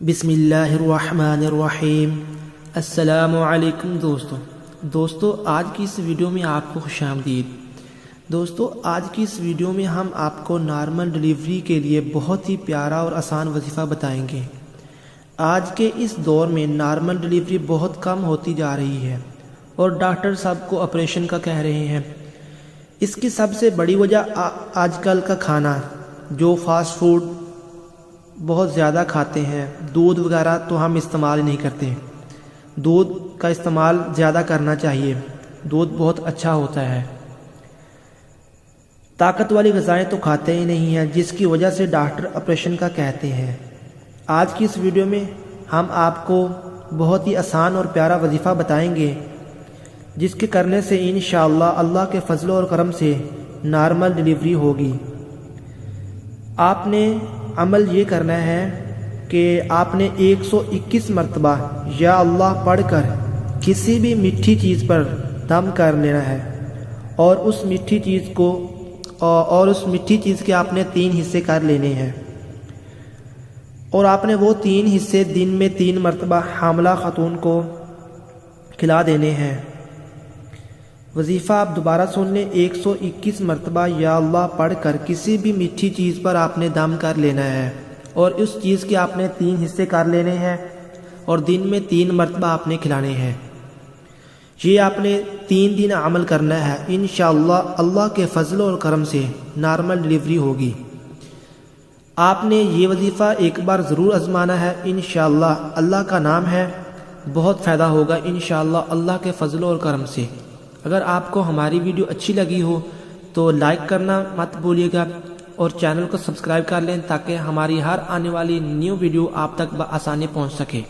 بسم اللہ الرحمن الرحیم۔ السلام علیکم دوستو آج کی اس ویڈیو میں آپ کو خوش آمدید۔ دوستو آج کی اس ویڈیو میں ہم آپ کو نارمل ڈلیوری کے لیے بہت ہی پیارا اور آسان وظیفہ بتائیں گے۔ آج کے اس دور میں نارمل ڈلیوری بہت کم ہوتی جا رہی ہے اور ڈاکٹر صاحب کو آپریشن کا کہہ رہے ہیں۔ اس کی سب سے بڑی وجہ آج کل کا کھانا جو فاسٹ فوڈ بہت زیادہ کھاتے ہیں۔ دودھ وغیرہ تو ہم استعمال نہیں کرتے، دودھ کا استعمال زیادہ کرنا چاہیے، دودھ بہت اچھا ہوتا ہے۔ طاقت والی غذائیں تو کھاتے ہی نہیں ہیں، جس کی وجہ سے ڈاکٹر آپریشن کا کہتے ہیں۔ آج کی اس ویڈیو میں ہم آپ کو بہت ہی آسان اور پیارا وظیفہ بتائیں گے، جس کے کرنے سے انشاءاللہ اللہ کے فضل اور کرم سے نارمل ڈلیوری ہوگی۔ آپ نے عمل یہ کرنا ہے کہ آپ نے 121 مرتبہ یا اللہ پڑھ کر کسی بھی میٹھی چیز پر دم کر لینا ہے، اور اس میٹھی چیز کے آپ نے 3 حصے کر لینے ہیں، اور آپ نے وہ 3 حصے دن میں 3 مرتبہ حاملہ خاتون کو کھلا دینے ہیں۔ وظیفہ آپ دوبارہ سن لیں، 121 مرتبہ یا اللہ پڑھ کر کسی بھی میٹھی چیز پر آپ نے دم کر لینا ہے، اور اس چیز کے آپ نے 3 حصے کر لینے ہیں، اور دن میں 3 مرتبہ آپ نے کھلانے ہیں۔ یہ آپ نے 3 دن عمل کرنا ہے، انشاءاللہ اللہ کے فضل اور کرم سے نارمل ڈلیوری ہوگی۔ آپ نے یہ وظیفہ ایک بار ضرور آزمانا ہے، انشاءاللہ اللہ کا نام ہے، بہت فائدہ ہوگا انشاءاللہ اللہ کے فضل اور کرم سے۔ اگر آپ کو ہماری ویڈیو اچھی لگی ہو تو لائک کرنا مت بھولیے گا، اور چینل کو سبسکرائب کر لیں تاکہ ہماری ہر آنے والی نیو ویڈیو آپ تک بآسانی پہنچ سکے۔